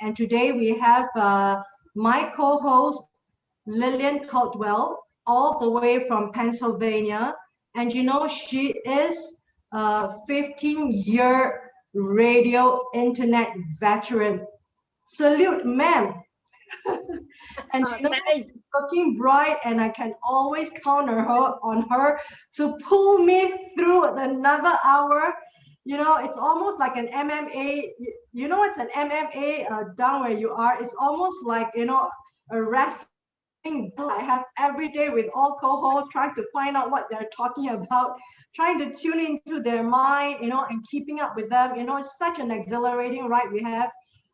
And today we have my co-host, Lillian Cauldwell, all the way from Pennsylvania. And you know, she is a 15-year radio internet veteran. Salute, ma'am. And you know, she's looking bright, and I can always count on her to pull me through another hour. You know, it's almost like an MMA. You know, it's an MMA down where you are. It's almost like, you know, a wrestling I have every day with all co-hosts, trying to find out what they're talking about, trying to tune into their mind, you know, and keeping up with them. You know, it's such an exhilarating ride we have.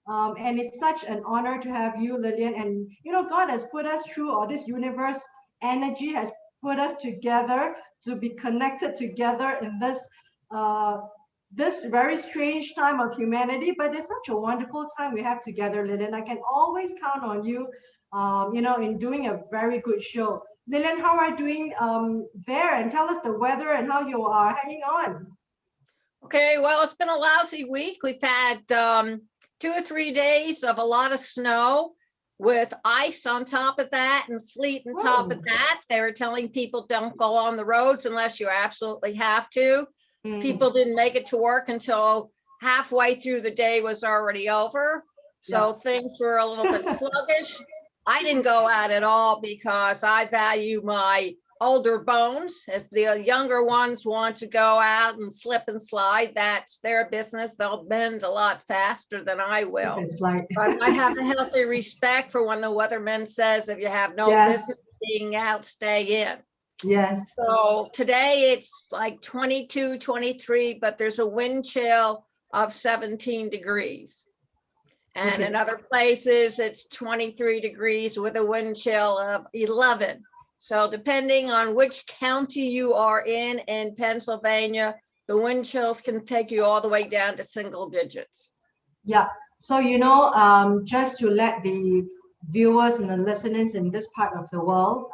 And it's such an honor to have you, Lillian. And, you know, God has put us through, or this universe energy has put us together to be connected together in this very strange time of humanity. But it's such a wonderful time we have together, Lillian. I can always count on you, you know, in doing a very good show. Lillian, how are you doing there? And tell us the weather and how you are hanging on. Okay, well, it's been a lousy week. We've had 2 or 3 days of a lot of snow with ice on top of that and sleet on top of that. They were telling people don't go on the roads unless you absolutely have to. People didn't make it to work until halfway through the day was already over. So things were a little bit sluggish. I didn't go out at all because I value my older bones. If the younger ones want to go out and slip and slide, that's their business. They'll bend a lot faster than I will. But I have a healthy respect for when the weatherman says, if you have no business being out, stay in. Yes. So today it's like 22, 23, but there's a wind chill of 17 degrees. And in other places, it's 23 degrees with a wind chill of 11. So depending on which county you are in Pennsylvania, the wind chills can take you all the way down to single digits. Yeah. So, you know, just to let the viewers and the listeners in this part of the world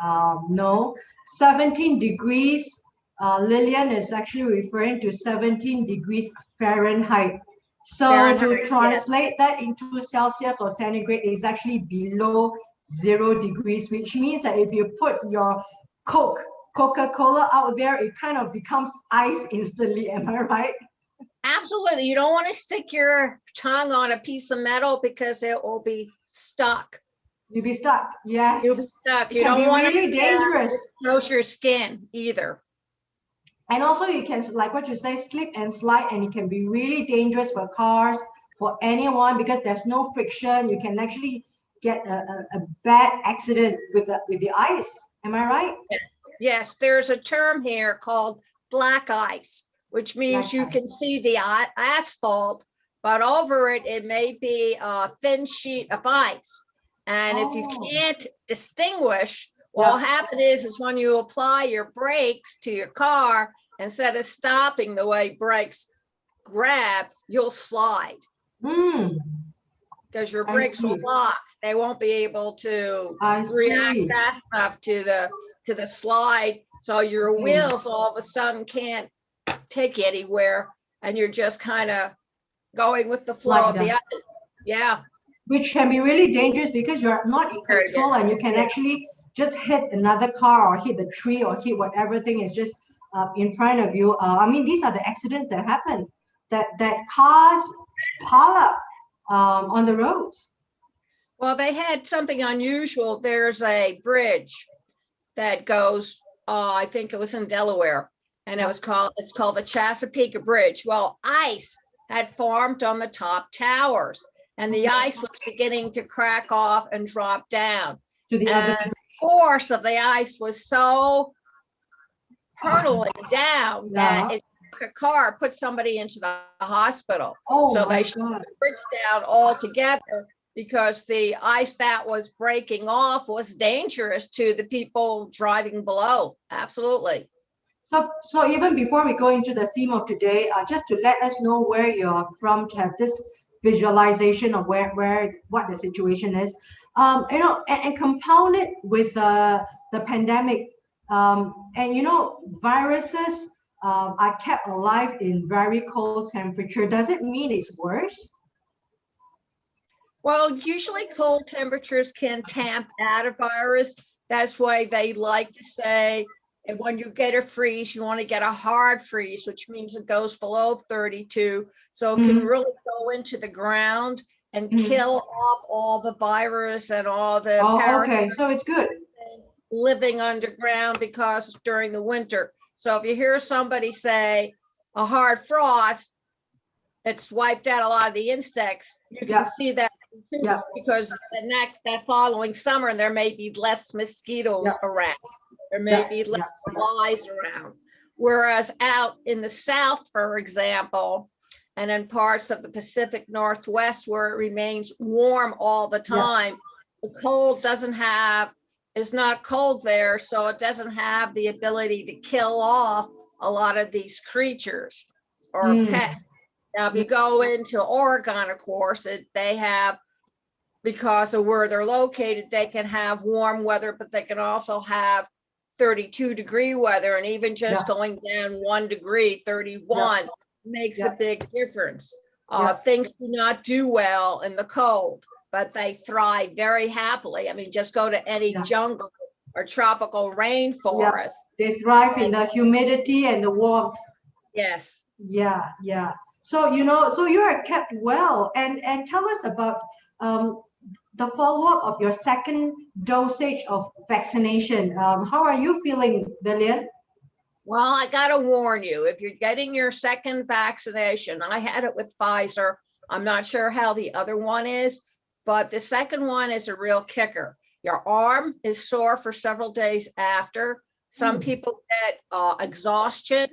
know, 17 degrees, Lillian is actually referring to 17 degrees Fahrenheit. So to translate that into Celsius or centigrade is actually below 0 degrees, which means that if you put your Coca-Cola out there, it kind of becomes ice instantly. Am I right? Absolutely. You don't want to stick your tongue on a piece of metal because it will be stuck. You'll be stuck. Yes. You'll be stuck. You don't want really to dangerous. Close your skin either. And also you can, like what you say, slip and slide, and it can be really dangerous for cars, for anyone, because there's no friction. You can actually get a bad accident with the ice. Am I right? Yes, there's a term here called black ice, which means you can see the asphalt, but over it, it may be a thin sheet of ice. And if you can't distinguish, what will happen is when you apply your brakes to your car, instead of stopping the way brakes grab, you'll slide. Because your brakes will lock. They won't be able to react fast enough to the slide. So your wheels all of a sudden can't take you anywhere, and you're just kind of going with the flow of the ice. Yeah. Which can be really dangerous because you're not in control, and you can actually just hit another car or hit the tree or hit whatever thing is just in front of you. I mean, these are the accidents that happen, that cars pile up on the roads. Well, they had something unusual. There's a bridge that goes, I think it was in Delaware, and it's called the Chesapeake Bridge. Well, ice had formed on the top towers, and the ice was beginning to crack off and drop down. And the force of the ice was so hurtling down that it took a car, put somebody into the hospital. So they shut the bridge down altogether because the ice that was breaking off was dangerous to the people driving below. Absolutely. So even before we go into the theme of today, just to let us know where you're from, to have this visualization of what the situation is, you know, and compound it with the pandemic, and you know, viruses are kept alive in very cold temperature. Does it mean it's worse? Well, usually cold temperatures can tamp out a virus. That's why they like to say, and when you get a freeze, you want to get a hard freeze, which means it goes below 32. So it can really go into the ground and kill off all the virus and all the Okay, so it's good. living underground because during the winter. So if you hear somebody say a hard frost, it's wiped out a lot of the insects. You can see that because that following summer there may be less mosquitoes around. There may be less flies around. Whereas out in the South, for example, and in parts of the Pacific Northwest where it remains warm all the time, the cold is not cold there, so it doesn't have the ability to kill off a lot of these creatures or pests. Now, if you go into Oregon, of course, they have, because of where they're located, they can have warm weather, but they can also have 32-degree weather, and even just going down 1 degree, 31, makes a big difference. Things do not do well in the cold, but they thrive very happily. I mean, just go to any jungle or tropical rainforest. They thrive in the humidity and the warmth. Yes. Yeah. So, so you are kept well. And tell us about the follow-up of your second dosage of vaccination. How are you feeling, Lillian? Well, I got to warn you, if you're getting your second vaccination, I had it with Pfizer. I'm not sure how the other one is, but the second one is a real kicker. Your arm is sore for several days after. Some people get exhaustion.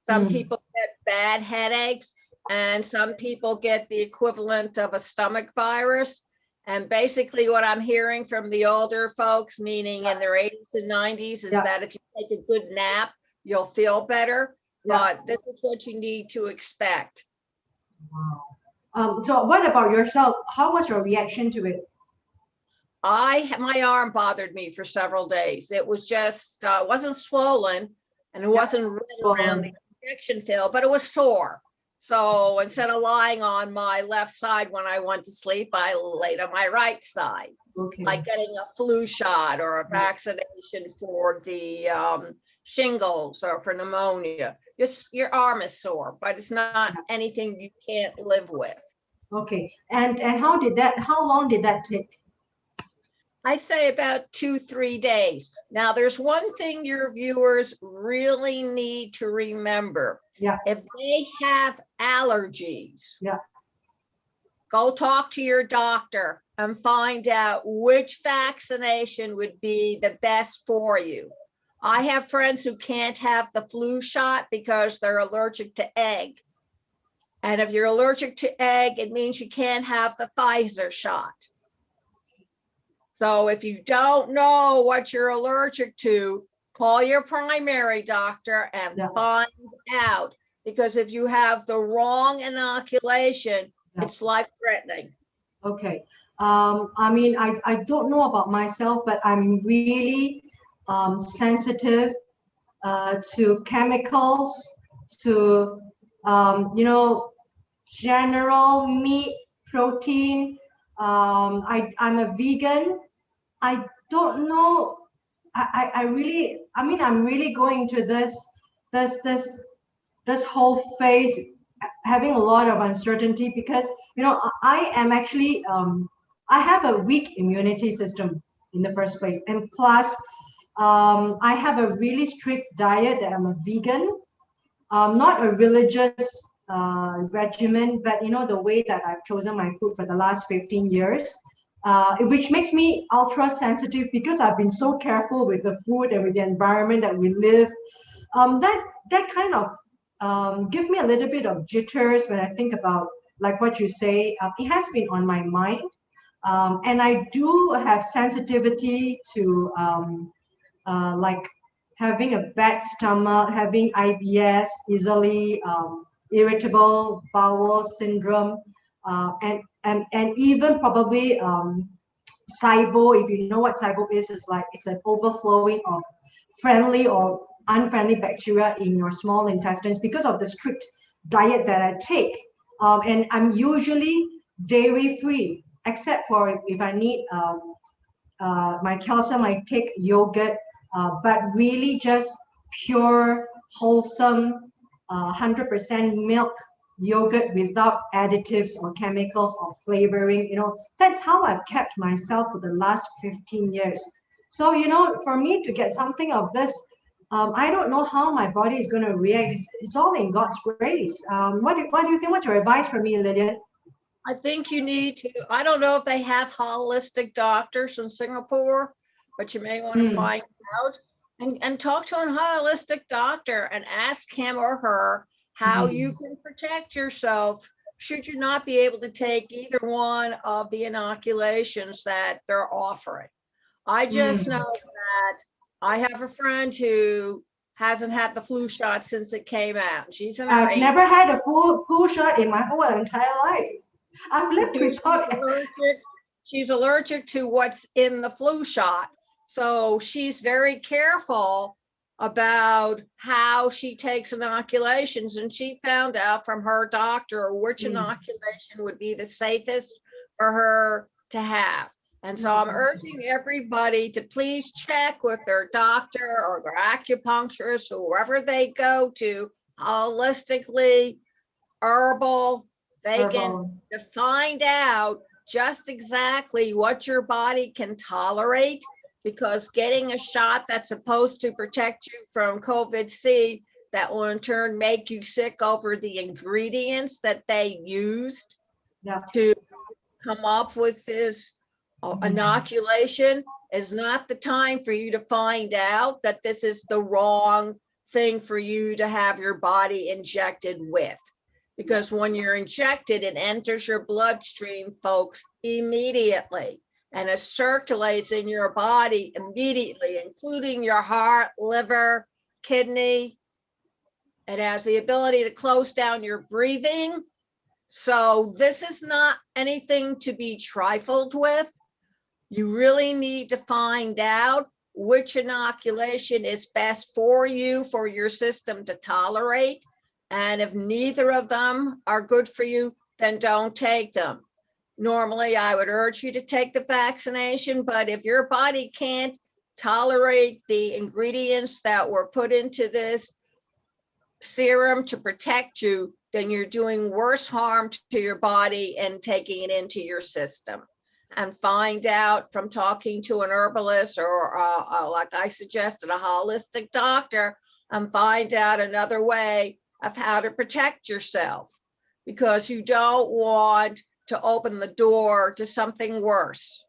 Some people get bad headaches. And some people get the equivalent of a stomach virus. And basically what I'm hearing from the older folks, meaning in their 80s and 90s, is that if you take a good nap, you'll feel better. But this is what you need to expect. Wow. So what about yourself? How was your reaction to it? My arm bothered me for several days. It was just, wasn't swollen, and it wasn't red around the injection field, but it was sore. So instead of lying on my left side when I went to sleep, I laid on my right side, like getting a flu shot or a vaccination for the shingles or for pneumonia. Just your arm is sore, but it's not anything you can't live with. Okay. And how long did that take? I say about 2-3 days. Now, there's one thing your viewers really need to remember. If they have allergies, go talk to your doctor and find out which vaccination would be the best for you. I have friends who can't have the flu shot because they're allergic to egg. And if you're allergic to egg, it means you can't have the Pfizer shot. So if you don't know what you're allergic to, call your primary doctor and find out. Because if you have the wrong inoculation, it's life-threatening. Okay. I mean, I don't know about myself, but I'm really sensitive to chemicals, to, general meat, protein. I'm a vegan. I don't know. I'm really going to this whole phase, having a lot of uncertainty because, I am actually, I have a weak immunity system in the first place. And plus, I have a really strict diet that I'm a vegan, not a religious regimen, but the way that I've chosen my food for the last 15 years, which makes me ultra sensitive because I've been so careful with the food and with the environment that we live. That kind of give me a little bit of jitters when I think about like what you say. It has been on my mind, and I do have sensitivity to like having a bad stomach, having IBS, easily irritable bowel syndrome, and even probably SIBO. If you know what SIBO is like it's an overflowing of friendly or unfriendly bacteria in your small intestines because of the strict diet that I take. And I'm usually dairy free. except for if I need my calcium, I take yogurt, but really just pure, wholesome, 100% milk yogurt without additives or chemicals or flavoring. That's how I've kept myself for the last 15 years. So, for me to get something of this, I don't know how my body is going to react. It's all in God's grace. What do you think? What's your advice for me, Lillian? I think you need to, I don't know if they have holistic doctors in Singapore, but you may want to find out and talk to a holistic doctor and ask him or her how you can protect yourself should you not be able to take either one of the inoculations that they're offering. I just know that I have a friend who hasn't had the flu shot since it came out. She's in her I've never had a flu shot in my whole entire life. I've lived without it. She's allergic to what's in the flu shot. So she's very careful about how she takes inoculations. And she found out from her doctor which inoculation would be the safest for her to have. And so I'm urging everybody to please check with their doctor or their acupuncturist, whoever they go to, holistically, herbal, vegan, to find out just exactly what your body can tolerate, because getting a shot that's supposed to protect you from COVID-C, that will in turn make you sick over the ingredients that they used to come up with this inoculation, is not the time for you to find out that this is the wrong thing for you to have your body injected with. Because when you're injected, it enters your bloodstream, folks, immediately. And it circulates in your body immediately, including your heart, liver, kidney. It has the ability to close down your breathing. So this is not anything to be trifled with. You really need to find out which inoculation is best for you, for your system to tolerate. And if neither of them are good for you, then don't take them. Normally, I would urge you to take the vaccination, but if your body can't tolerate the ingredients that were put into this serum to protect you, then you're doing worse harm to your body and taking it into your system. And find out from talking to an herbalist or like I suggested, a holistic doctor, and find out another way of how to protect yourself, because you don't want to open the door to something worse.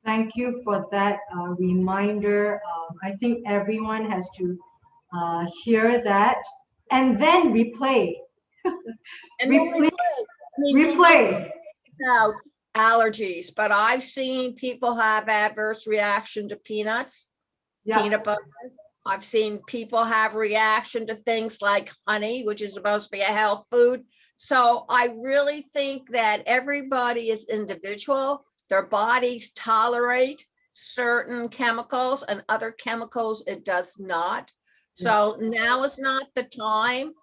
Thank you for that reminder. I think everyone has to hear that and then replay. And replay. Replay. About allergies, but I've seen people have adverse reaction to peanuts, peanut butter. I've seen people have reaction to things like honey, which is supposed to be a health food. So I really think that everybody is individual. Their bodies tolerate certain chemicals and other chemicals it does not. So now is not the time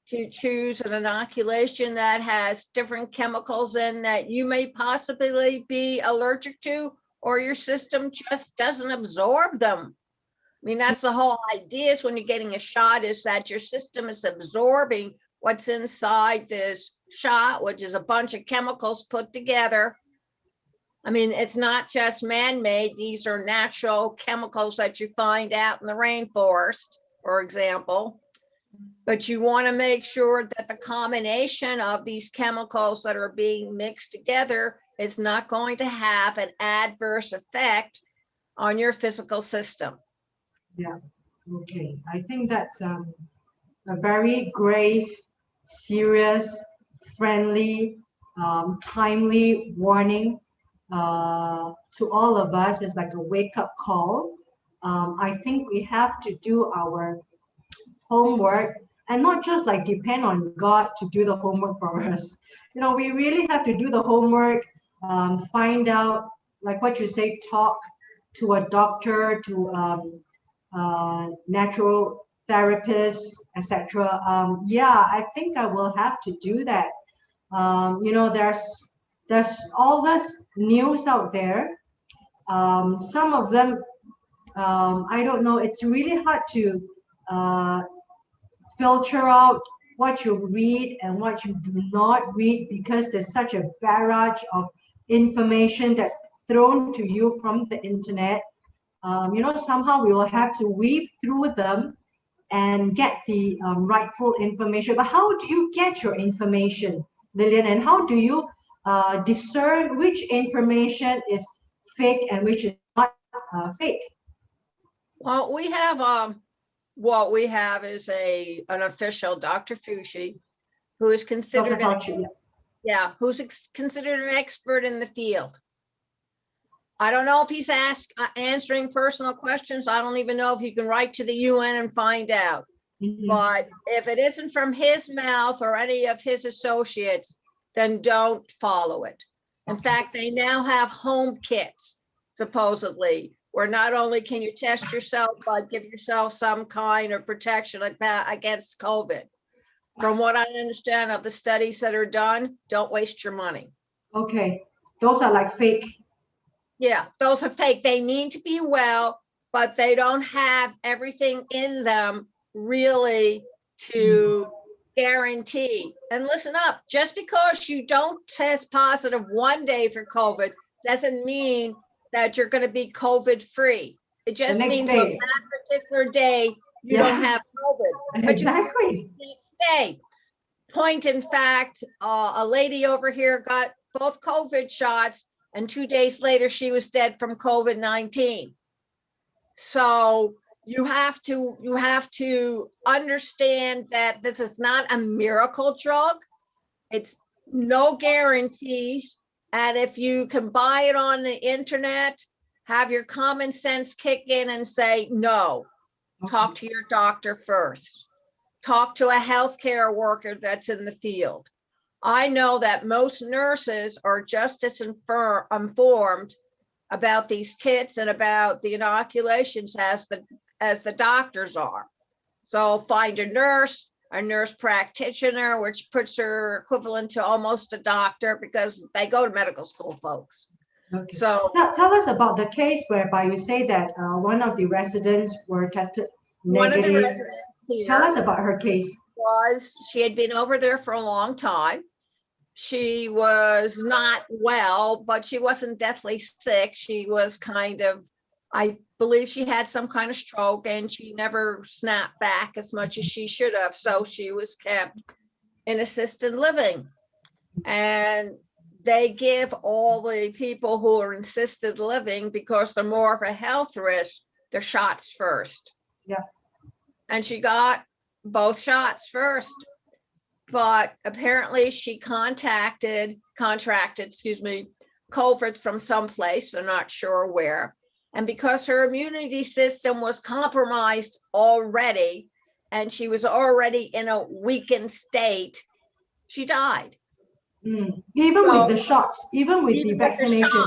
to choose an inoculation that has different chemicals in that you may possibly be allergic to, or your system just doesn't absorb them. I mean, that's the whole idea, is when you're getting a shot, is that your system is absorbing what's inside this shot, which is a bunch of chemicals put together. I mean, it's not just man-made. These are natural chemicals that you find out in the rainforest, for example. But you want to make sure that the combination of these chemicals that are being mixed together is not going to have an adverse effect on your physical system. Yeah, okay. I think that's a very grave, serious, friendly, timely warning to all of us. It's like a wake-up call. I think we have to do our homework and not just like depend on God to do the homework for us. We really have to do the homework, find out, like what you say, talk to a doctor, to natural therapists, etc. Yeah, I think I will have to do that. There's there's all this news out there. Some of them, I don't know, it's really hard to uh, filter out what you read and what you do not read, because there's such a barrage of information that's thrown to you from the internet. Somehow we will have to weave through them and get the rightful information. But how do you get your information, Lillian? And how do you discern which information is fake and which is not fake? Well, we have what we have is an official, Dr. Fushi, who is considered considered an expert in the field. I don't know if he's answering personal questions. I don't even know if you can write to the UN and find out. Mhm. But if it isn't from his mouth or any of his associates, then don't follow it. In fact, they now have home kits, supposedly, where not only can you test yourself, but give yourself some kind of protection against COVID. From what I understand of the studies that are done, don't waste your money. Okay, those are like fake. Yeah, those are fake. They mean to be well, but they don't have everything in them really to guarantee. And listen up, just because you don't test positive one day for COVID doesn't mean that you're going to be COVID free. It just means on that particular day, you don't have COVID. But exactly. The next day. Point in fact, a lady over here got both COVID shots, and 2 days later, she was dead from COVID-19. So you have to understand that this is not a miracle drug. It's no guarantees. And if you can buy it on the internet, have your common sense kick in and say, no, talk to your doctor first. Talk to a healthcare worker that's in the field. I know that most nurses are just as informed about these kits and about the inoculations as the doctors are. So find a nurse practitioner, which puts her equivalent to almost a doctor because they go to medical school, folks. Okay. So now tell us about the case whereby you say that one of the residents were tested negative. One of the residents here. Tell us about her case. She had been over there for a long time. She was not well, but she wasn't deathly sick. She was I believe she had some kind of stroke, and she never snapped back as much as she should have. So she was kept in assisted living. And they give all the people who are in assisted living, because they're more of a health risk, their shots first. Yeah. And she got both shots first. But apparently she contracted, COVID from someplace, they're not sure where. And because her immunity system was compromised already, and she was already in a weakened state, she died. Even with the shots, even with the vaccination.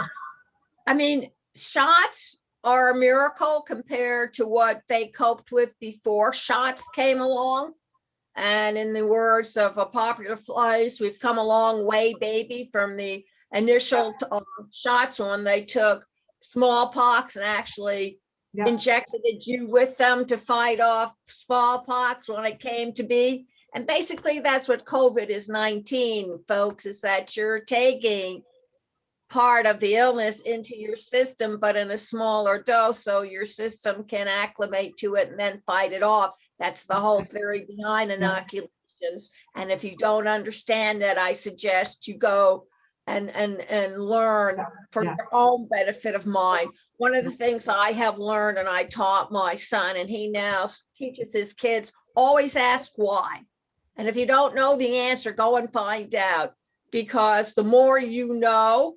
I mean, shots are a miracle compared to what they coped with before shots came along. And in the words of a popular phrase, we've come a long way, baby, from the initial shots when they took smallpox and actually injected you with them to fight off smallpox when it came to be. And basically that's what COVID-19, folks, is that you're taking part of the illness into your system, but in a smaller dose, so your system can acclimate to it and then fight it off. That's the whole theory behind inoculations. And if you don't understand that, I suggest you go and learn for your own benefit of mind. One of the things I have learned, and I taught my son, and he now teaches his kids, always ask why. And if you don't know the answer, go and find out, because the more you know,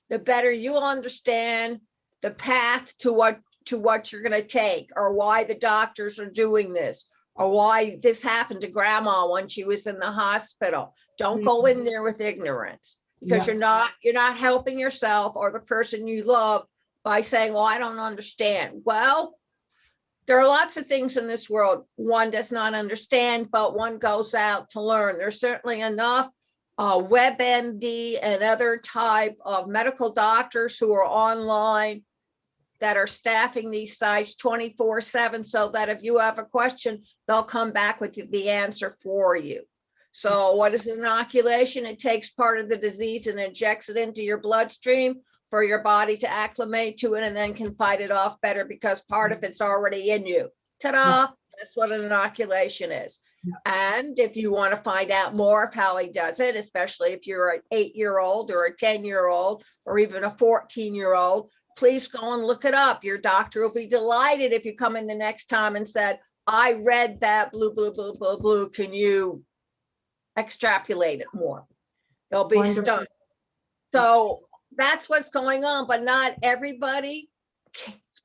the better you'll understand the path to what you're going to take, or why the doctors are doing this, or why this happened to grandma when she was in the hospital. Don't go in there with ignorance, because you're not helping yourself or the person you love by saying, well, I don't understand. Well, there are lots of things in this world one does not understand, but one goes out to learn. There's certainly enough WebMD and other type of medical doctors who are online that are staffing these sites 24/7, so that if you have a question, they'll come back with the answer for you. So what is inoculation? It takes part of the disease and injects it into your bloodstream for your body to acclimate to it and then can fight it off better because part of it's already in you. Ta-da! That's what an inoculation is. And if you want to find out more of how he does it, especially if you're an 8-year-old or a 10-year-old or even a 14-year-old, please go and look it up. Your doctor will be delighted if you come in the next time and said, I read that blue, blue, blue, blue, blue. Can you extrapolate it more? They'll be stunned. So that's what's going on, but not everybody's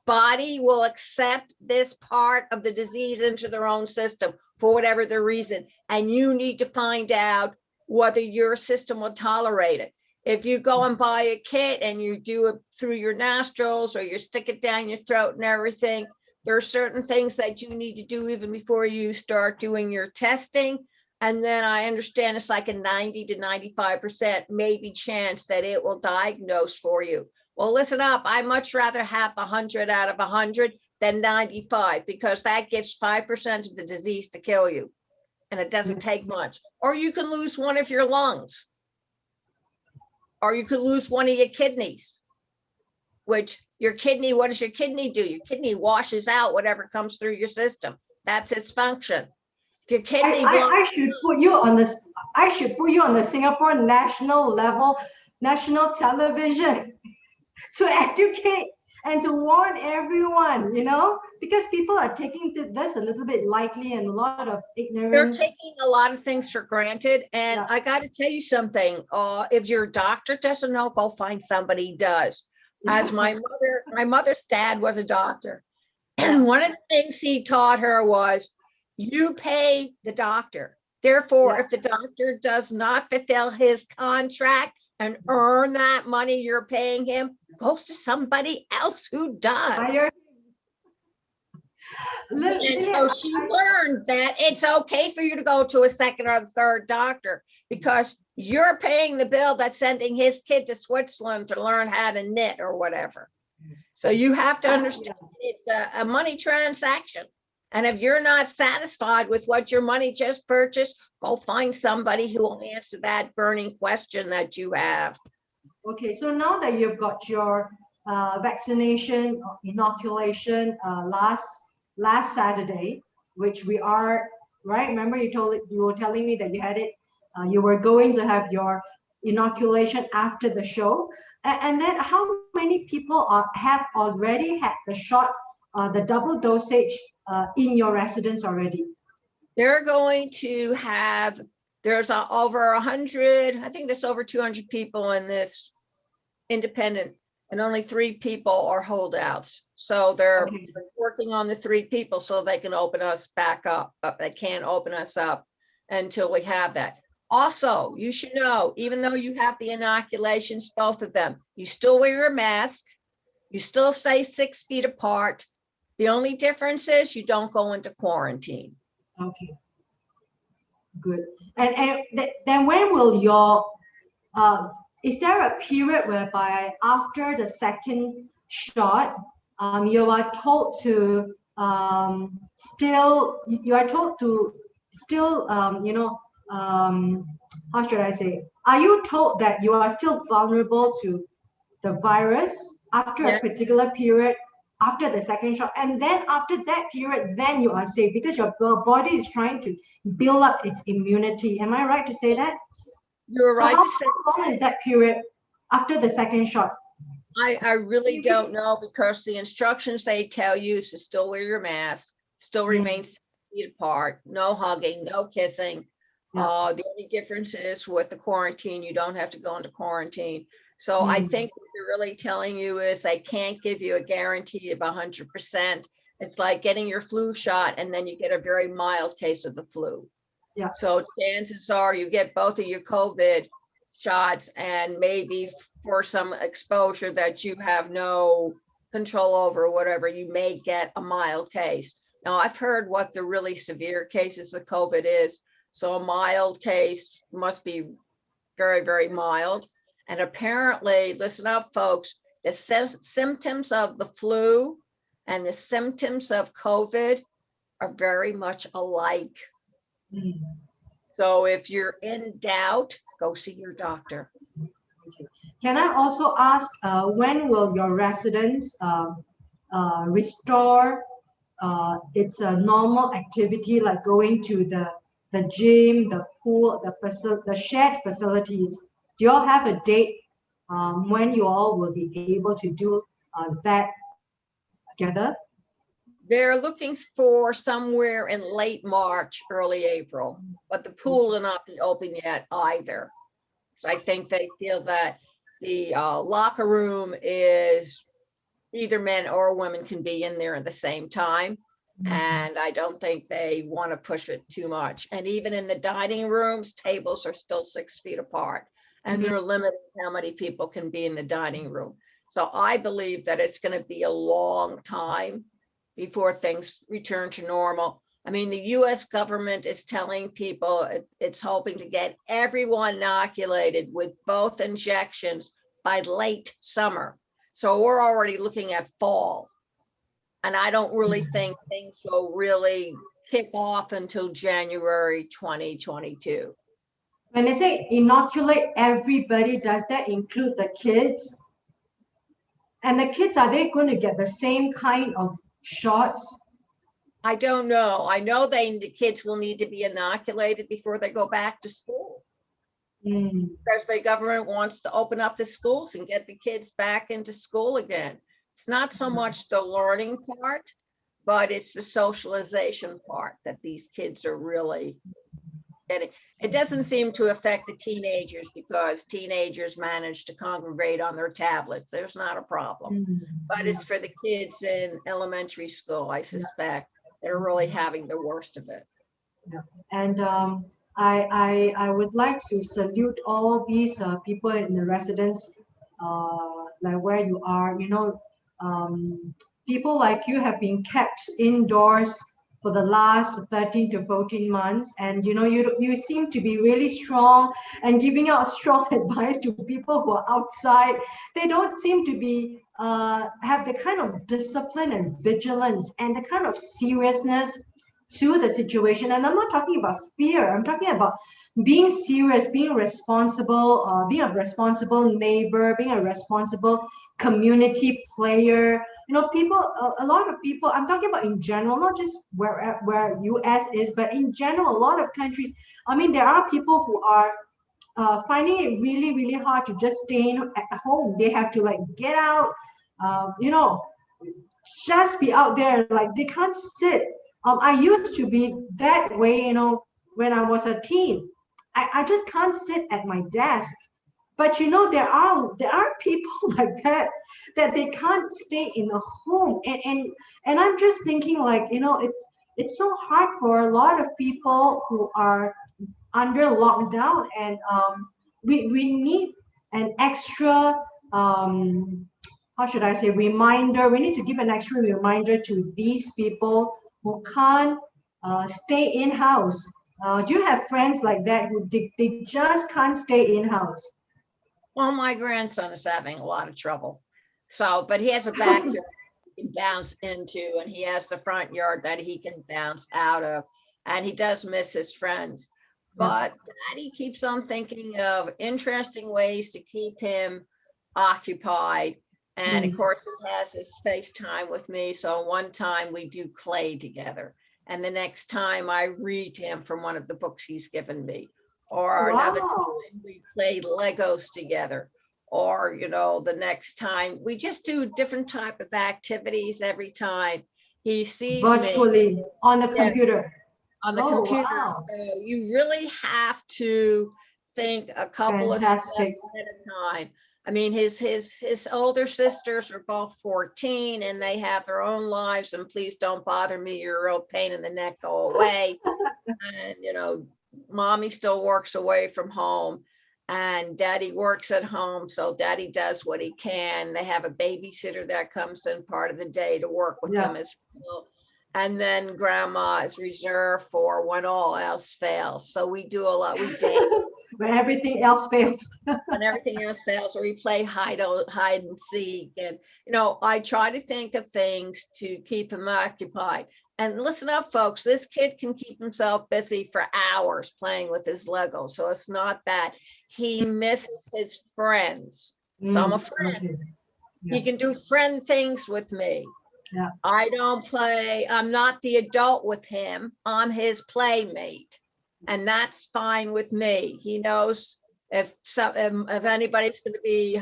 body will accept this part of the disease into their own system for whatever the reason. And you need to find out whether your system will tolerate it. If you go and buy a kit and you do it through your nostrils or you stick it down your throat and everything, there are certain things that you need to do even before you start doing your testing. And then I understand it's like a 90 to 95% maybe chance that it will diagnose for you. Well, listen up. I much rather have 100 out of 100 than 95 because that gives 5% of the disease to kill you. And it doesn't take much. Or you can lose one of your lungs. Or you could lose one of your kidneys, which your kidney, what does your kidney do? Your kidney washes out whatever comes through your system. That's its function. If your kidney I should put you on this. I should put you on the Singapore national level, national television to educate and to warn everyone, you know, because people are taking this a little bit lightly and a lot of ignorance. They're taking a lot of things for granted. And I got to tell you something. If your doctor doesn't know, go find somebody who does. As my mother's dad was a doctor. And one of the things he taught her was, you pay the doctor. Therefore, if the doctor does not fulfill his contract and earn that money you're paying him, goes to somebody else who does. And so she learned that it's okay for you to go to a second or the third doctor because you're paying the bill that's sending his kid to Switzerland to learn how to knit or whatever. So you have to understand it's a money transaction. And if you're not satisfied with what your money just purchased, go find somebody who will answer that burning question that you have. Okay, so now that you've got your vaccination or inoculation last Saturday, which we are, right? Remember you were telling me that you had it, you were going to have your inoculation after the show. And then how many people have already had the shot, the double dosage in your residence already? They're going to have, there's over 100, I think there's over 200 people in this independent, and only 3 people are holdouts. So they're working on the 3 people so they can open us back up, but they can't open us up until we have that. Also, you should know, even though you have the inoculations, both of them, you still wear your mask, you still stay 6 feet apart. The only difference is you don't go into quarantine. Okay, good. And then when will your, is there a period whereby after the second shot, you are told to still, how should I say? Are you told that you are still vulnerable to the virus after a particular period, after the second shot, and then after that period, then you are safe because your body is trying to build up its immunity? Am I right to say that? You're right to say. How long is that period after the second shot? I really don't know because the instructions they tell you is to still wear your mask, still remain 6 feet apart, no hugging, no kissing. The only difference is with the quarantine, you don't have to go into quarantine. So I think what they're really telling you is they can't give you a guarantee of 100%. It's like getting your flu shot and then you get a very mild case of the flu. Yeah. So chances are you get both of your COVID shots and maybe for some exposure that you have no control over or whatever, you may get a mild case. Now I've heard what the really severe cases of COVID is. So a mild case must be very, very mild. And apparently, listen up, folks, the symptoms of the flu and the symptoms of COVID are very much alike. Mm. So if you're in doubt, go see your doctor. Okay. Can I also ask, when will your residents restore its a normal activity, like going to the gym, the pool, the shared facilities? Do you all have a date when you all will be able to do that together? They're looking for somewhere in late March, early April, but the pool will not be open yet either. So I think they feel that the locker room is either men or women can be in there at the same time. And I don't think they want to push it too much. And even in the dining rooms, tables are still 6 feet apart. And they're limiting how many people can be in the dining room. So I believe that it's going to be a long time before things return to normal. I mean, the US government is telling people it's hoping to get everyone inoculated with both injections by late summer. So we're already looking at fall. And I don't really think things will really kick off until January 2022. When they say inoculate everybody, does that include the kids? And the kids, are they going to get the same kind of shots? I don't know. I know the kids will need to be inoculated before they go back to school. Because the government wants to open up the schools and get the kids back into school again. It's not so much the learning part, but it's the socialization part that these kids are really getting. It doesn't seem to affect the teenagers because teenagers manage to congregate on their tablets. There's not a problem. But it's for the kids in elementary school, I suspect, that are really having the worst of it. Yeah. And I would like to salute all these people in the residence, like where you are. People like you have been kept indoors for the last 13 to 14 months, and you seem to be really strong and giving out strong advice to people who are outside. They don't seem to be have the kind of discipline and vigilance and the kind of seriousness to the situation. And I'm not talking about fear. I'm talking about being serious, being responsible, being a responsible neighbor, being a responsible community player. People, a lot of people, I'm talking about in general, not just where US is, but in general, a lot of countries. I mean, there are people who are finding it really, really hard to just stay at home. They have to like get out, just be out there. Like they can't sit. I used to be that way, when I was a teen. I just can't sit at my desk. But there are people like that they can't stay in a home. And I'm just thinking, like, it's so hard for a lot of people who are under lockdown, and we need an extra how should I say, reminder. We need to give an extra reminder to these people who can't stay in house. Do you have friends like that who they just can't stay in house? Well, my grandson is having a lot of trouble. But he has a backyard he can bounce into, and he has the front yard that he can bounce out of, and he does miss his friends. But Daddy keeps on thinking of interesting ways to keep him occupied. And of course, he has his FaceTime with me. So one time we do clay together. And the next time I read to him from one of the books he's given me. Or another time we play Legos together. Or, the next time we just do different type of activities every time he sees virtually me. On the computer. On the computer. Wow. So you really have to think a couple of steps ahead of time. I mean, his older sisters are both 14 and they have their own lives, and please don't bother me. You're a real pain in the neck, go away. And, mommy still works away from home and daddy works at home. So daddy does what he can. They have a babysitter that comes in part of the day to work with them as well. And then grandma is reserved for when all else fails. So we do a lot. We dance when everything else fails. When everything else fails, or we play hide and seek. And, I try to think of things to keep him occupied. And listen up, folks, this kid can keep himself busy for hours playing with his Lego. So it's not that he misses his friends. So I'm a friend. Okay. He can do friend things with me. Yeah. I don't play. I'm not the adult with him. I'm his playmate. And that's fine with me. He knows if anybody's going to be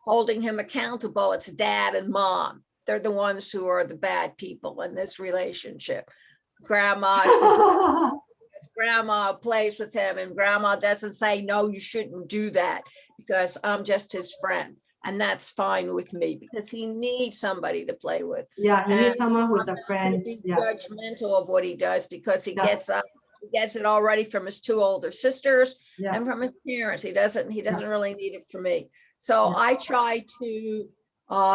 holding him accountable, it's dad and mom. They're the ones who are the bad people in this relationship. Grandma plays with him, and grandma doesn't say, no, you shouldn't do that, because I'm just his friend. And that's fine with me, because he needs somebody to play with. Yeah, he needs someone who's a friend. Yeah. Judgmental of what he does, because he gets up, he gets it already from his two older sisters and from his parents. He doesn't really need it from me. So I try to,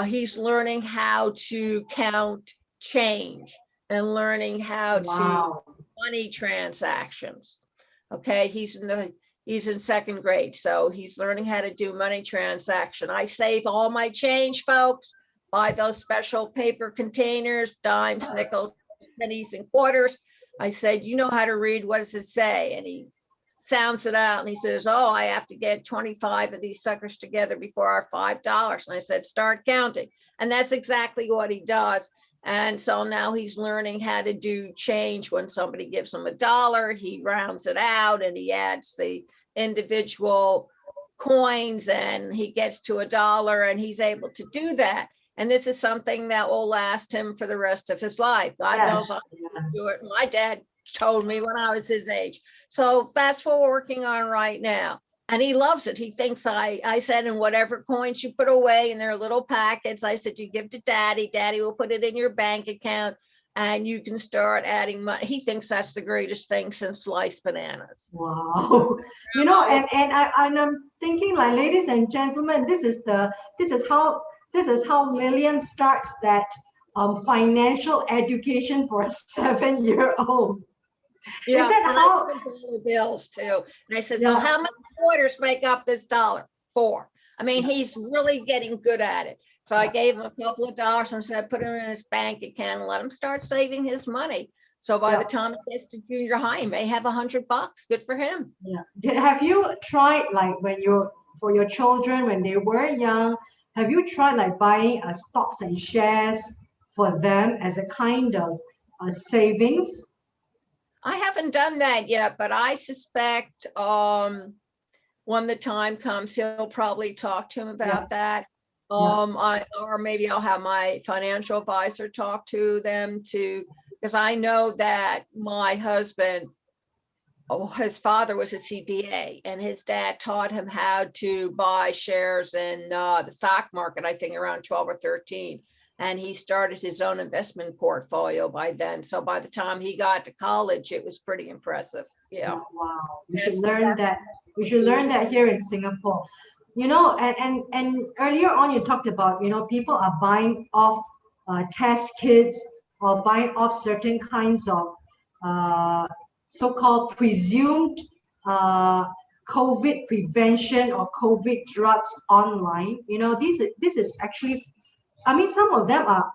he's learning how to count change and learning how to money transactions. Okay, he's in second grade, so he's learning how to do money transaction. I save all my change, folks, buy those special paper containers, dimes, nickels, pennies, and quarters. I said, you know how to read, what does it say? And he sounds it out and he says, oh, I have to get 25 of these suckers together before our $5. And I said, start counting. And that's exactly what he does. And so now he's learning how to do change. When somebody gives him $1, he rounds it out and he adds the individual coins and he gets to $1, and he's able to do that. And this is something that will last him for the rest of his life. God knows I can do it. My dad told me when I was his age. So that's what we're working on right now. And he loves it. He thinks I said, in whatever coins you put away in their little packets, I said, you give to daddy. Daddy will put it in your bank account and you can start adding money. He thinks that's the greatest thing since sliced bananas. Wow. And I'm thinking, like, ladies and gentlemen, this is how Lillian starts that financial education for a 7-year-old. Yeah, is that how bills too? And I said, so how many quarters make up this $1? 4. I mean, he's really getting good at it. So I gave him a couple of dollars and said, put it in his bank account and let him start saving his money. So by the time he gets to junior high, he may have $100. Good for him. Yeah. Have you tried, like, for your children when they were young, have you tried like buying stocks and shares for them as a kind of savings? I haven't done that yet, but I suspect when the time comes, he'll probably talk to him about that. Or maybe I'll have my financial advisor talk to them too, because I know that my husband, his father was a CPA, and his dad taught him how to buy shares in the stock market, I think around 12 or 13. And he started his own investment portfolio by then. So by the time he got to college, it was pretty impressive. Yeah. Wow. We should learn that. We should learn that here in Singapore. And earlier on you talked about, people are buying off test kits or buying off certain kinds of so-called presumed COVID prevention or COVID drugs online. This is actually, I mean, some of them are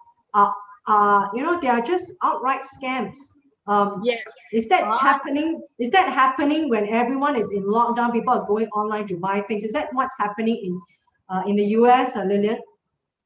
they are just outright scams. Is that happening? Is that happening when everyone is in lockdown? People are going online to buy things. Is that what's happening in the US, Lillian?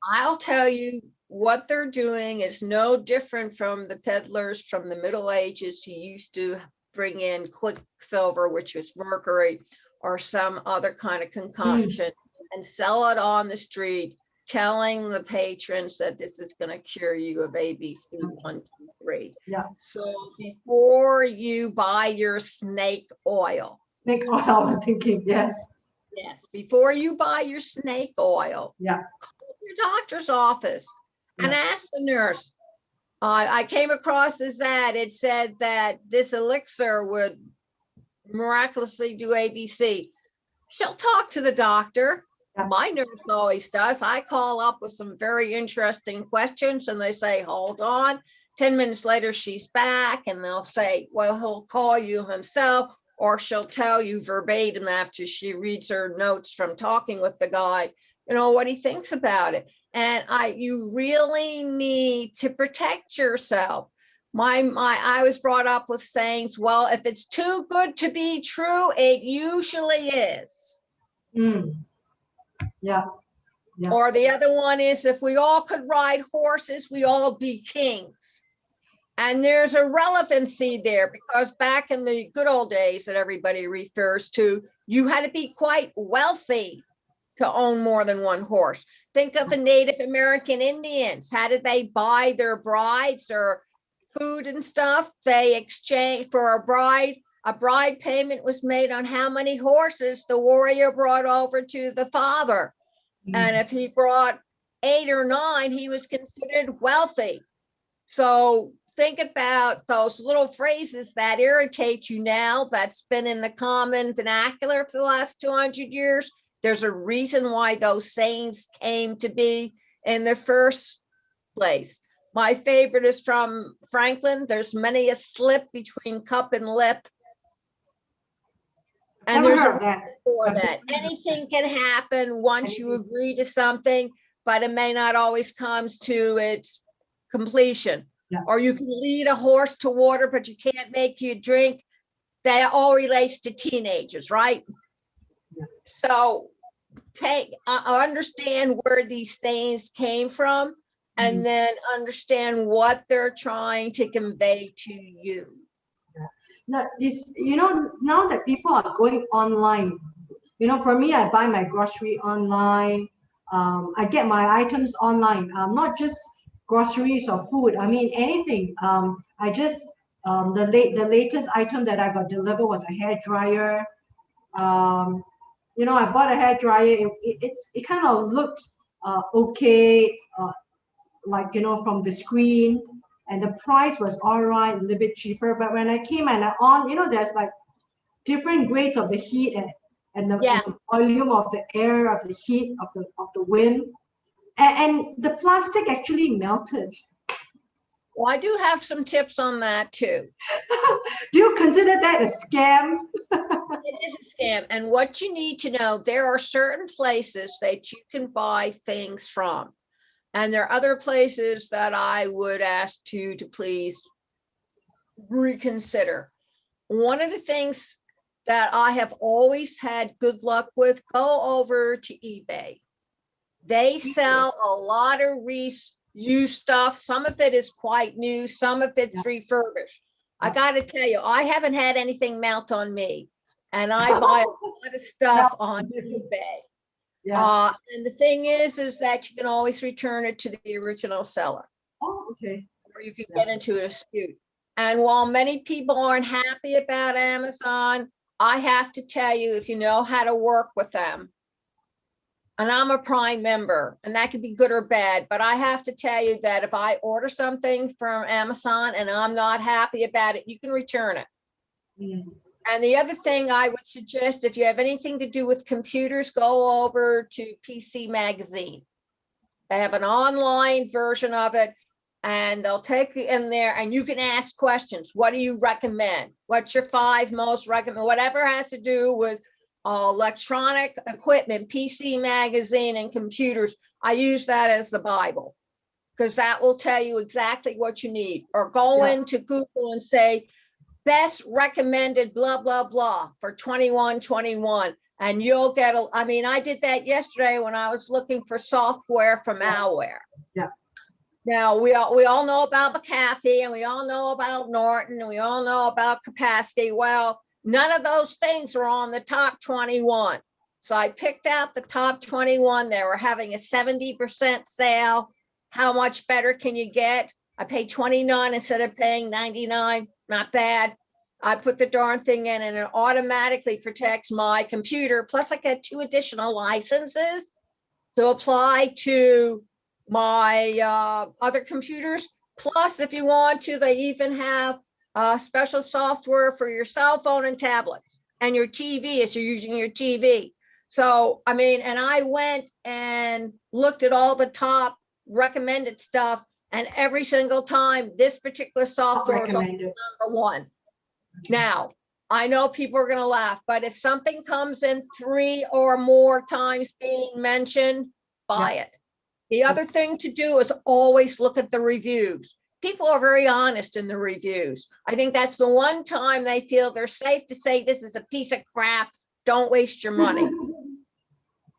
I'll tell you, what they're doing is no different from the peddlers from the Middle Ages who used to bring in quicksilver, which was mercury, or some other kind of concoction, and sell it on the street, telling the patrons that this is going to cure you of ABC 1, 2, 3. Yeah. So before you buy your snake oil, I was thinking, yes. Yes. Before you buy your snake oil, call your doctor's office and ask the nurse. I came across this ad. It said that this elixir would miraculously do ABC. She'll talk to the doctor. My nurse always does. I call up with some very interesting questions and they say, hold on. 10 minutes later, she's back and they'll say, well, he'll call you himself, or she'll tell you verbatim after she reads her notes from talking with the guide, you know, what he thinks about it. And you really need to protect yourself. I was brought up with sayings, well, if it's too good to be true, it usually is. Yeah. Yeah. Or the other one is, if we all could ride horses, we all be kings. And there's a relevancy there, because back in the good old days that everybody refers to, you had to be quite wealthy to own more than one horse. Think of the Native American Indians. How did they buy their brides or food and stuff? They exchanged for a bride. A bride payment was made on how many horses the warrior brought over to the father. And if he brought 8 or 9, he was considered wealthy. So think about those little phrases that irritate you now, that's been in the common vernacular for the last 200 years. There's a reason why those sayings came to be in the first place. My favorite is from Franklin. There's many a slip between cup and lip. And there's a reason for that. Anything can happen once you agree to something, but it may not always comes to its completion. Yeah. Or you can lead a horse to water, but you can't make you drink. That all relates to teenagers, right? Yeah. So understand where these things came from, and then understand what they're trying to convey to you. Now, now that people are going online, for me, I buy my grocery online. I get my items online, not just groceries or food. I mean, anything. I just, the latest item that I got delivered was a hair dryer. I bought a hair dryer. It kind of looked okay, like, from the screen. And the price was all right, a little bit cheaper. But when I came and there's like different grades of the heat and the volume of the air, of the heat, of the wind. And the plastic actually melted. Well, I do have some tips on that too. Do you consider that a scam? It is a scam. And what you need to know, there are certain places that you can buy things from. And there are other places that I would ask you to please reconsider. One of the things that I have always had good luck with, go over to eBay. They sell a lot of reused stuff. Some of it is quite new. Some of it's refurbished. I got to tell you, I haven't had anything melt on me. And I buy a lot of stuff on eBay. Yeah. And the thing is that you can always return it to the original seller. Oh, okay. Or you can get into a dispute. And while many people aren't happy about Amazon, I have to tell you, if you know how to work with them, and I'm a Prime member, and that could be good or bad, but I have to tell you that if I order something from Amazon and I'm not happy about it, you can return it. And the other thing I would suggest, if you have anything to do with computers, go over to PC Magazine. They have an online version of it, and they'll take you in there and you can ask questions. What do you recommend? What's your 5 most recommend? Whatever has to do with electronic equipment, PC Magazine and computers. I use that as the Bible, because that will tell you exactly what you need. Or go into Google and say, best recommended blah, blah, blah for 2121. And you'll get, I did that yesterday when I was looking for software for malware. Yeah. Now, we all know about McAfee, and we all know about Norton, and we all know about capacity. Well, none of those things were on the top 21. So I picked out the top 21. They were having a 70% sale. How much better can you get? I paid $29 instead of paying $99. Not bad. I put the darn thing in, and it automatically protects my computer. Plus, I get 2 additional licenses to apply to my other computers. Plus, if you want to, they even have special software for your cell phone and tablets and your TV as you're using your TV. So, and I went and looked at all the top recommended stuff, and every single time this particular software is number 1. Now, I know people are going to laugh, but if something comes in 3 or more times being mentioned, buy it. The other thing to do is always look at the reviews. People are very honest in the reviews. I think that's the one time they feel they're safe to say this is a piece of crap. Don't waste your money.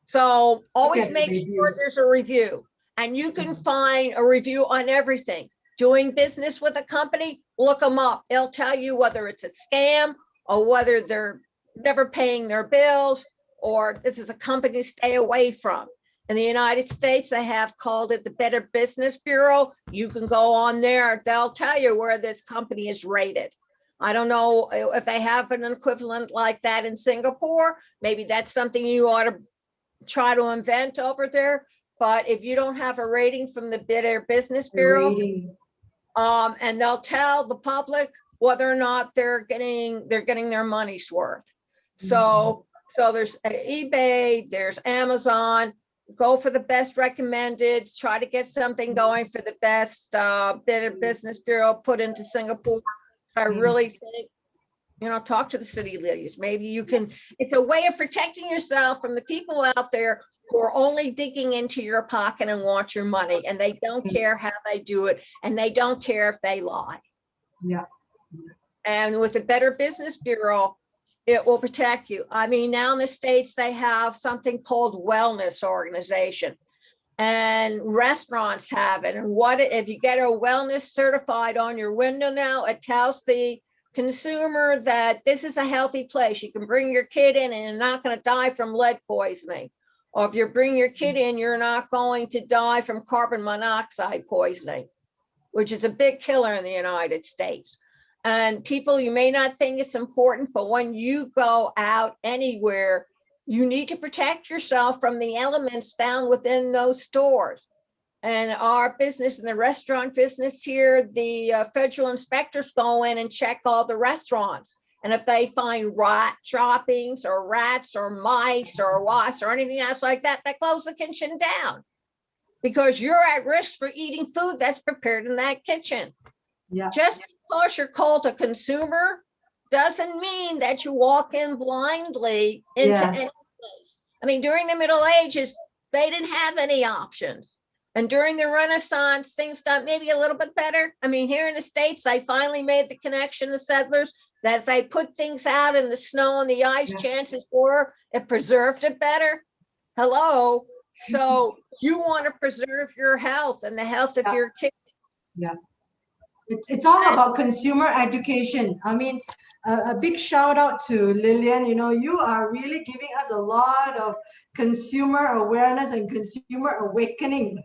So always make sure there's a review, and you can find a review on everything. Doing business with a company, look them up. They'll tell you whether it's a scam or whether they're never paying their bills or this is a company to stay away from. In the United States, they have called it the Better Business Bureau. You can go on there. They'll tell you where this company is rated. I don't know if they have an equivalent like that in Singapore. Maybe that's something you ought to try to invent over there. But if you don't have a rating from the Better Business Bureau, and they'll tell the public whether or not they're getting their money's worth. So there's eBay, there's Amazon. Go for the best recommended. Try to get something going for the best Better Business Bureau put into Singapore. So I really think, talk to the city leaders. Maybe you can. It's a way of protecting yourself from the people out there who are only digging into your pocket and want your money, and they don't care how they do it, and they don't care if they lie. Yeah. And with the Better Business Bureau, it will protect you. I mean, now in the States, they have something called wellness organization, and restaurants have it. And what if you get a wellness certified on your window now, it tells the consumer that this is a healthy place. You can bring your kid in and you're not going to die from lead poisoning. Or if you bring your kid in, you're not going to die from carbon monoxide poisoning, which is a big killer in the United States. And people, you may not think it's important, but when you go out anywhere, you need to protect yourself from the elements found within those stores. And our business, in the restaurant business here, the federal inspectors go in and check all the restaurants. And if they find rat droppings or rats or mice or wasps or anything else like that, they close the kitchen down, because you're at risk for eating food that's prepared in that kitchen. Yeah. Just because you're called a consumer doesn't mean that you walk in blindly into any place. I mean, during the Middle Ages, they didn't have any options. And during the Renaissance, things got maybe a little bit better. I mean, here in the States, they finally made the connection, the settlers, that if they put things out in the snow and the ice, chances were it preserved it better. Hello. So you want to preserve your health and the health of your kids. Yeah. It's all about consumer education. I mean, a big shout out to Lillian. You are really giving us a lot of consumer awareness and consumer awakening.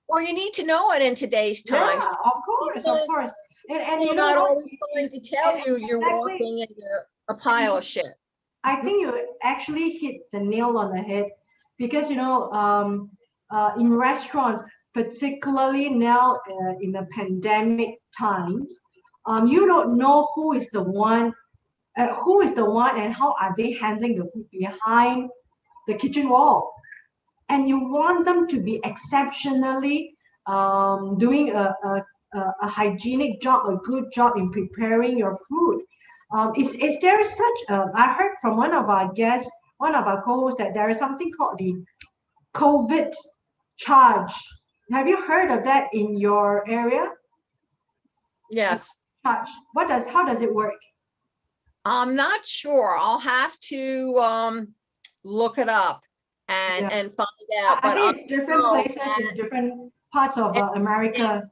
Well, you need to know it in today's times. Yeah, of course. And you're not always going to tell you you're walking into a pile of shit. I think you actually hit the nail on the head, because in restaurants, particularly now in the pandemic times, you don't know who is the one and how are they handling the food behind the kitchen wall. And you want them to be exceptionally doing a hygienic job, a good job in preparing your food. Is there such I heard from one of our guests, one of our co-hosts, that there is something called the COVID charge. Have you heard of that in your area? Yes. Charge. How does it work? I'm not sure. I'll have to look it up and find out. I think it's different places in different parts of America.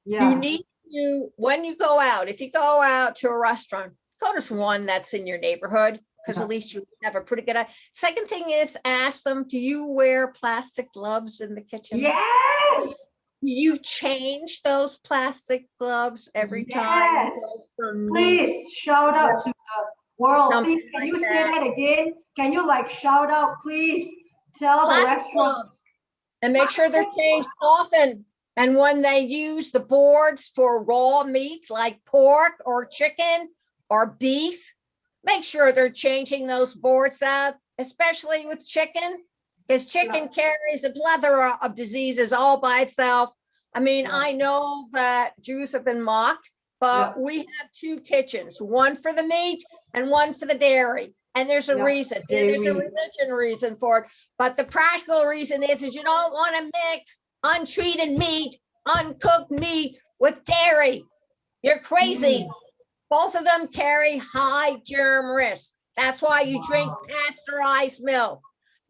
Yeah. You need to, when you go out, if you go out to a restaurant, go to one that's in your neighborhood, because at least you have a pretty good eye. Second thing is, ask them, do you wear plastic gloves in the kitchen? Yes. Do you change those plastic gloves every time? Please shout out to the world. Please, can you say that again? Can you shout out, please? Tell the restaurant. And make sure they're changed often. And when they use the boards for raw meats like pork or chicken or beef, make sure they're changing those boards out, especially with chicken, because chicken carries a plethora of diseases all by itself. I mean, I know that Jews have been mocked, but we have two kitchens, one for the meat and one for the dairy. And there's a reason. There's a religion reason for it. But the practical reason is you don't want to mix untreated meat, uncooked meat with dairy. You're crazy. Both of them carry high germ risk. That's why you drink pasteurized milk.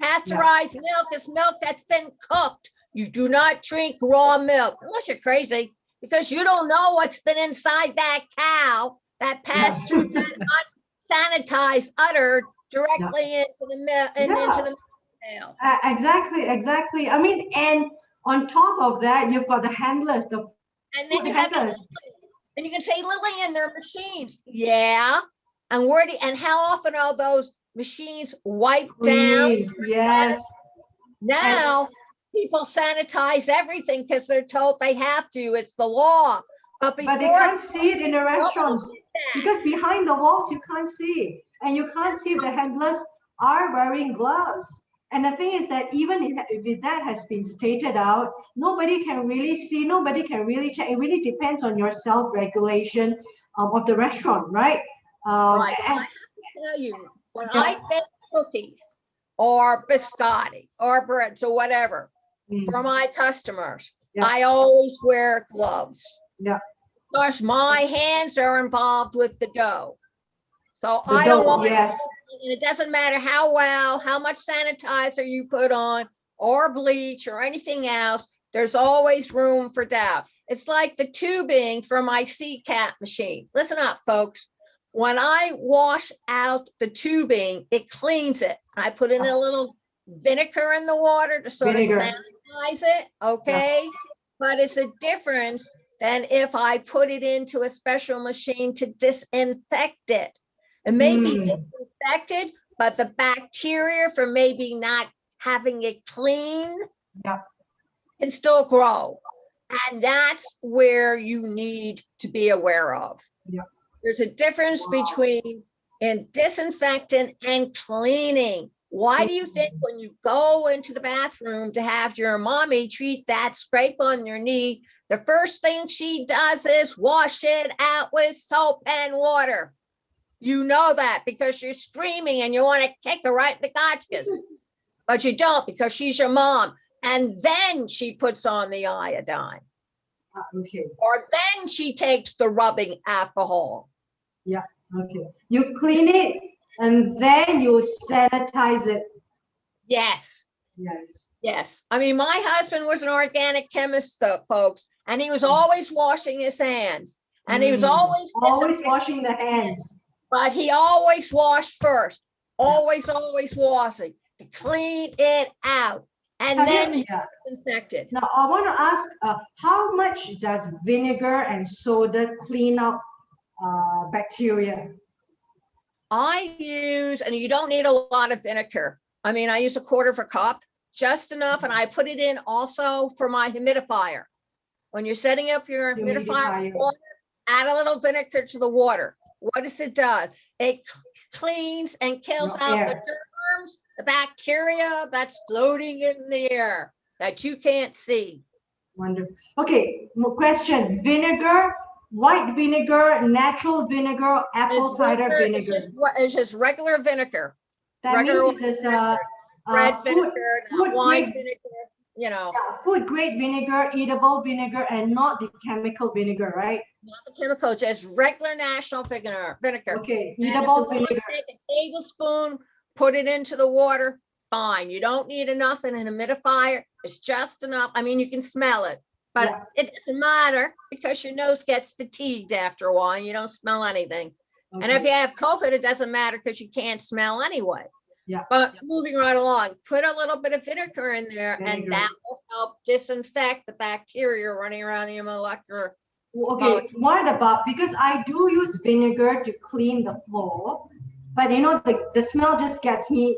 Pasteurized milk is milk that's been cooked. You do not drink raw milk unless you're crazy, because you don't know what's been inside that cow that passed through that unsanitized udder directly into the milk into the milk. Exactly. I mean, and on top of that, you've got the handlers, and then you have and you can say, Lillian, they're machines. Yeah. And how often are those machines wiped down? Yes. Now people sanitize everything because they're told they have to. It's the law. But they can't see it in the restaurants because behind the walls you can't see, and you can't see if the handlers are wearing gloves. And the thing is that even if that has been stated out, nobody can really see, nobody can really check. It really depends on your self-regulation of the restaurant, right? Right. I have to tell you, when I bake cookies or biscotti or breads or whatever for my customers, I always wear gloves. Yeah. Because my hands are involved with the dough. So I don't want and it doesn't matter how much sanitizer you put on or bleach or anything else, there's always room for doubt. It's like the tubing for my CCAP machine. Listen up, folks. When I wash out the tubing, it cleans it. I put in a little vinegar in the water to sort of sanitize it, okay? But it's a difference than if I put it into a special machine to disinfect it. It may be disinfected, but the bacteria from maybe not having it clean can still grow. And that's where you need to be aware of. There's a difference between disinfectant and cleaning. Why do you think when you go into the bathroom to have your mommy treat that scrape on your knee, the first thing she does is wash it out with soap and water? You know that because you're screaming and you want to kick her right in the gotchas, but you don't because she's your mom. And then she puts on the iodine. Or then she takes the rubbing alcohol. You clean it and then you sanitize it. Yes. I mean, my husband was an organic chemist, folks, and he was always washing his hands, and he was always washing the hands. But he always washed first, always washing to clean it out, and then disinfected. Now, I want to ask, how much does vinegar and soda clean up bacteria? I use, and you don't need a lot of vinegar. I mean, I use 1/4 cup, just enough, and I put it in also for my humidifier. When you're setting up your humidifier water, add a little vinegar to the water. What does it do? It cleans and kills out the germs, the bacteria that's floating in the air that you can't see. Wonderful. Okay, question. Vinegar, white vinegar, natural vinegar, apple cider vinegar. It's just regular vinegar. That means it's red vinegar, wine vinegar, you know. Food grade vinegar, eatable vinegar, and not the chemical vinegar, right? Not the chemical, just regular national vinegar. Okay, eatable vinegar. Take a tablespoon, put it into the water, fine. You don't need enough in an humidifier. It's just enough. I mean, you can smell it, but it doesn't matter because your nose gets fatigued after a while and you don't smell anything. And if you have COVID, it doesn't matter because you can't smell anyway. But moving right along, put a little bit of vinegar in there and that will help disinfect the bacteria running around the molecular. Okay, what about, because I do use vinegar to clean the floor, but you know, the smell just gets me.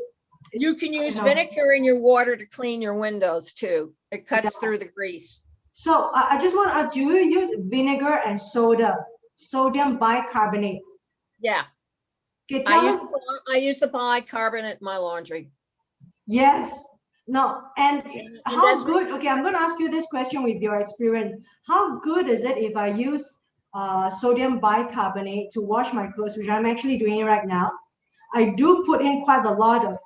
You can use vinegar in your water to clean your windows too. It cuts through the grease. So I just want to, do you use vinegar and soda, sodium bicarbonate? Yeah. Okay, I use the bicarbonate in my laundry. Yes. No, and how good, okay, I'm going to ask you this question with your experience. How good is it if I use sodium bicarbonate to wash my clothes, which I'm actually doing right now. I do put in quite a lot of,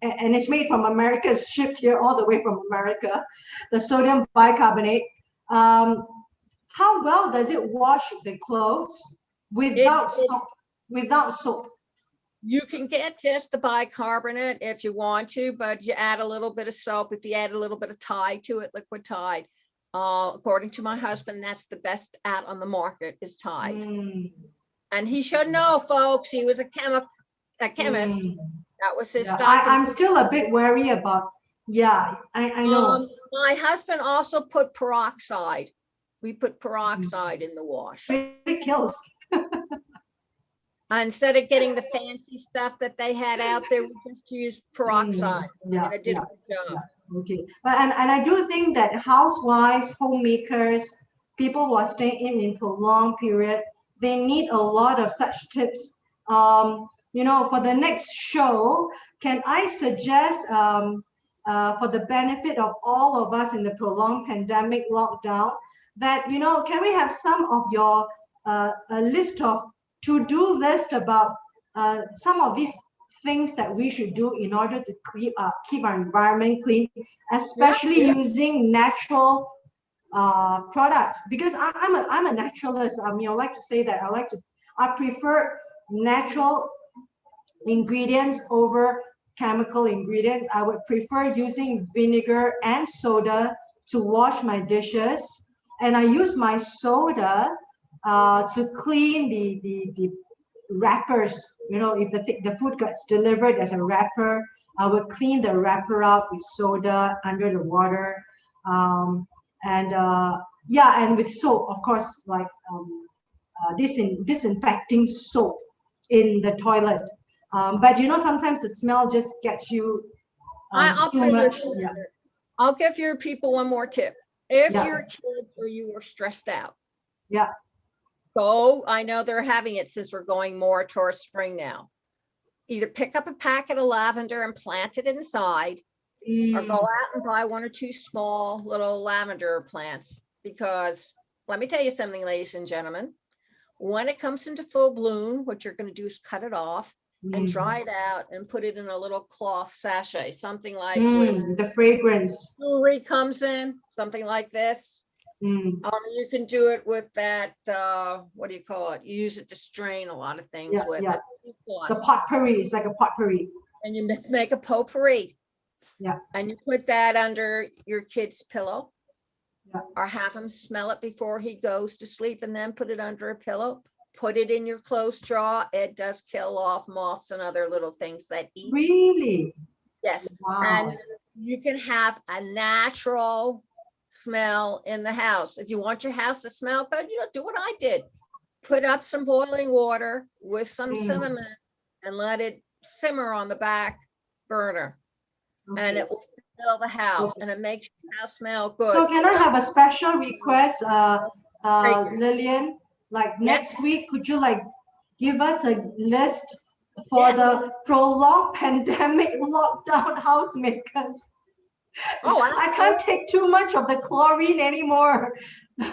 and it's made from America, it's shipped here all the way from America, the sodium bicarbonate. How well does it wash the clothes without soap? Without soap. You can get just the bicarbonate if you want to, but you add a little bit of soap. If you add a little bit of Tide to it, liquid Tide, according to my husband, that's the best out on the market is Tide. And he should know, folks. He was a chemist. That was his stock. I'm still a bit wary about. Yeah, I know. My husband also put peroxide. We put peroxide in the wash. It kills. Instead of getting the fancy stuff that they had out there, we just used peroxide. Yeah, and it did a good job. Yeah, okay, but and I do think that housewives, homemakers, people who are staying in prolonged period, they need a lot of such tips. You know, for the next show, can I suggest for the benefit of all of us in the prolonged pandemic lockdown, that, you know, can we have some of your a list of to-do list about some of these things that we should do in order to keep our environment clean, especially using natural products, because I'm a naturalist. I mean, I like to say that I prefer natural ingredients over chemical ingredients. I would prefer using vinegar and soda to wash my dishes, and I use my soda to clean the wrappers. You know, if the food gets delivered as a wrapper, I will clean the wrapper out with soda under the water, and with soap, of course, like disinfecting soap in the toilet. But you know, sometimes the smell just gets you too much. I'll give your people one more tip. If your kids or you are stressed out, I know they're having it since we're going more towards spring now. Either pick up a packet of lavender and plant it inside, or go out and buy one or two small little lavender plants. Because let me tell you something, ladies and gentlemen, when it comes into full bloom, what you're going to do is cut it off and dry it out and put it in a little cloth sachet, something like with the fragrance. Jewelry comes in, something like this. You can do it with that, what do you call it? You use it to strain a lot of things with. Yeah. The potpourri, it's like a potpourri. And you make a potpourri. Yeah. And you put that under your kid's pillow. Yeah. Or have him smell it before he goes to sleep, and then put it under a pillow. Put it in your clothes drawer. It does kill off moths and other little things that eat. Really? Yes. Wow. And you can have a natural smell in the house. If you want your house to smell good, you know, do what I did. Put up some boiling water with some cinnamon and let it simmer on the back burner. Okay. And it will fill the house, and it makes your house smell good. So can I have a special request, Lillian? Like next week, could you like give us a list for the prolonged pandemic lockdown housemakers? Oh, I can't take too much of the chlorine anymore. No.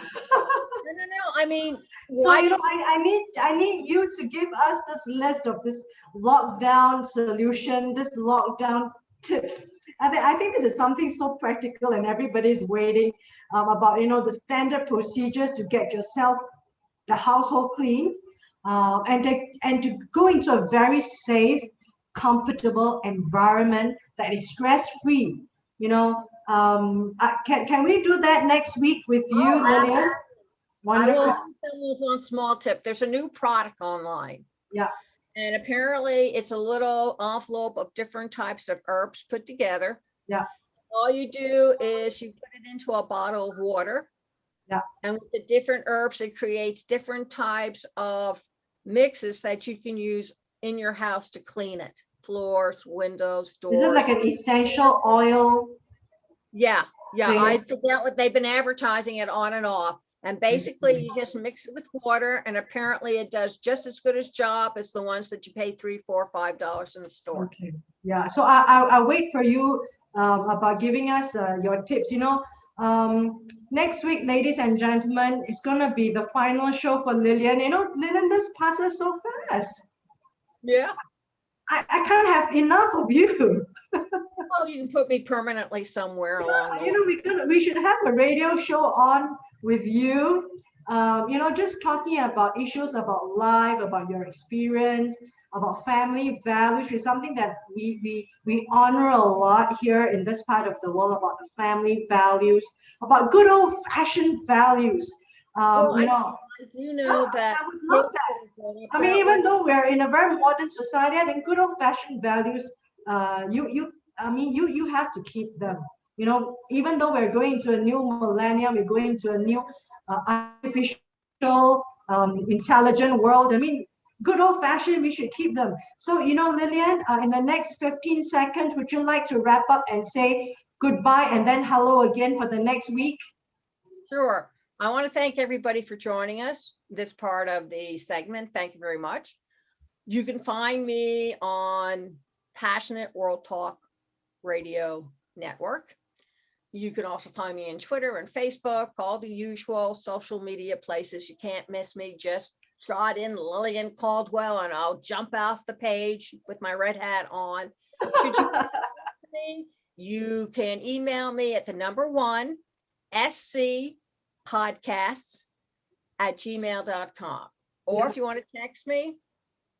I mean, so you know, I need you to give us this list of this lockdown solution, this lockdown tips. I think this is something so practical, and everybody's waiting about, you know, the standard procedures to get yourself the household clean, and to go into a very safe, comfortable environment that is stress-free. You know, can we do that next week with you, Lillian? I will leave them with one small tip. There's a new product online. Yeah. And apparently it's a little envelope of different types of herbs put together. Yeah. All you do is you put it into a bottle of water. Yeah. And with the different herbs, it creates different types of mixes that you can use in your house to clean it. Floors, windows, doors. Is it like an essential oil? Yeah. I forget what they've been advertising it on and off. And basically you just mix it with water, and apparently it does just as good a job as the ones that you pay $3, $4, $5 in the store. Okay. Yeah. So I'll wait for you about giving us your tips. You know, Next week, ladies and gentlemen, is going to be the final show for Lillian. You know, Lillian, this passes so fast. Yeah. I can't have enough of you. Well, you can put me permanently somewhere along the way. You know, we should have a radio show on with you. You know, just talking about issues about life, about your experience, about family values, which is something that we honor a lot here in this part of the world, about the family values, about good old-fashioned values. Well, You know, I do know that. I would love that. I mean, even though we're in a very modern society, I think good old-fashioned values, you have to keep them. You know, even though we're going into a new millennium, we're going into a new artificial, intelligent world. I mean, good old-fashioned, we should keep them. So, you know, Lillian, in the next 15 seconds, would you like to wrap up and say goodbye and then hello again for the next week? Sure. I want to thank everybody for joining us this part of the segment. Thank you very much. You can find me on Passionate World Talk Radio Network. You can also find me on Twitter and Facebook, all the usual social media places. You can't miss me. Just trot in Lillian Cauldwell and I'll jump off the page with my red hat on. Should you me, you can email me at the number 1 scpodcasts@gmail.com. Or if you want to text me,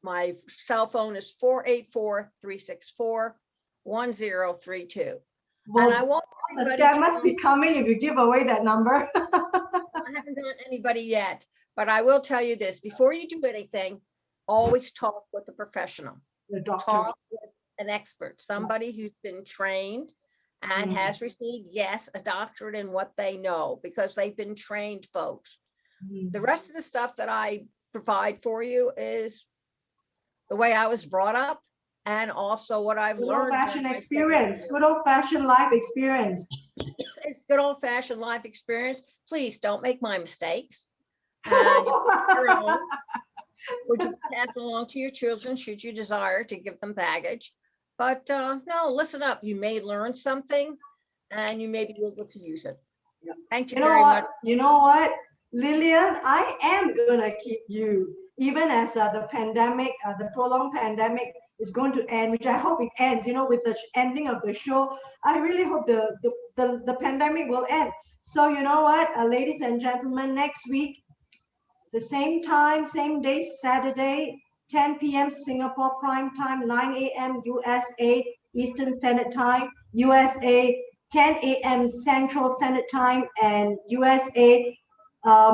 my cell phone is 484-364-1032. Well, and I want the scam must be coming if you give away that number. I haven't got anybody yet, but I will tell you this: before you do anything, always talk with a professional. The doctor. Talk with an expert, somebody who's been trained and has received, yes, a doctorate in what they know, because they've been trained folks. The rest of the stuff that I provide for you is the way I was brought up and also what I've learned. Good old-fashioned experience, good old-fashioned life experience. It's good old-fashioned life experience. Please don't make my mistakes. Would you pass along to your children should you desire to give them baggage? But no, listen up. You may learn something and you may be able to use it. Yeah. Thank you very much. You know what, Lillian, I am gonna keep you, even as the pandemic, the prolonged pandemic is going to end, which I hope it ends. You know, with the ending of the show, I really hope the pandemic will end. So you know what, ladies and gentlemen, next week, the same time, same day, Saturday, 10 p.m. Singapore prime time, 9 a.m. USA Eastern Standard Time, USA 10 a.m. Central Standard Time, and USA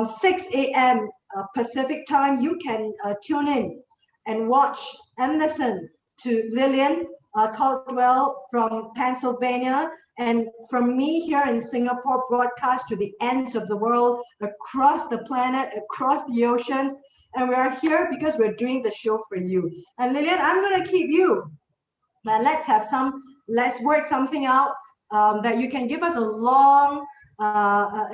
6 a.m. Pacific Time. You can tune in and watch and listen to Lillian Cauldwell from Pennsylvania, and from me here in Singapore, broadcast to the ends of the world, across the planet, across the oceans. And we are here because we're doing the show for you. And Lillian, I'm going to keep you. Let's work something out that you can give us a long, a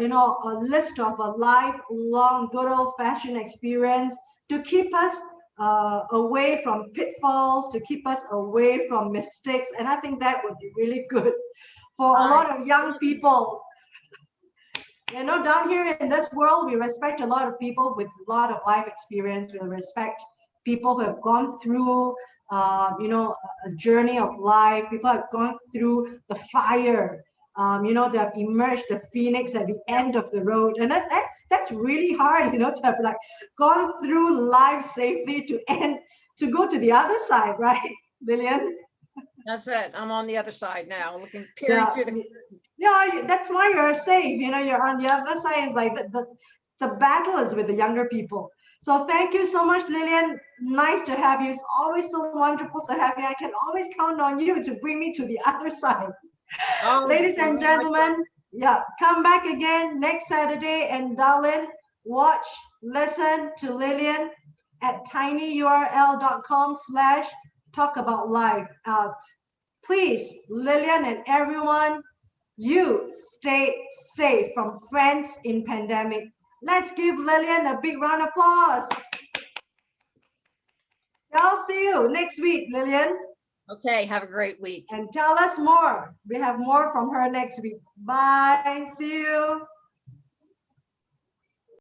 list of a lifelong good old-fashioned experience to keep us away from pitfalls, to keep us away from mistakes. And I think that would be really good for a lot of young people. You know, down here in this world, we respect a lot of people with a lot of life experience. We respect people who have gone through, a journey of life. People have gone through the fire. They have emerged the phoenix at the end of the road, and that's really hard. To have gone through life safely to go to the other side, right, Lillian? That's it. I'm on the other side now, peering through the. Yeah, that's why you're safe. You're on the other side. Is like the battle is with the younger people. So thank you so much, Lillian. Nice to have you. It's always so wonderful to have you. I can always count on you to bring me to the other side. Oh, ladies and gentlemen, come back again next Saturday, and darling, watch, listen to Lillian at tinyurl.com/talkaboutlife. Please, Lillian and everyone, you stay safe from friends in pandemic. Let's give Lillian a big round of applause. I'll see you next week, Lillian. Okay, have a great week. And tell us more. We have more from her next week. Bye. See you.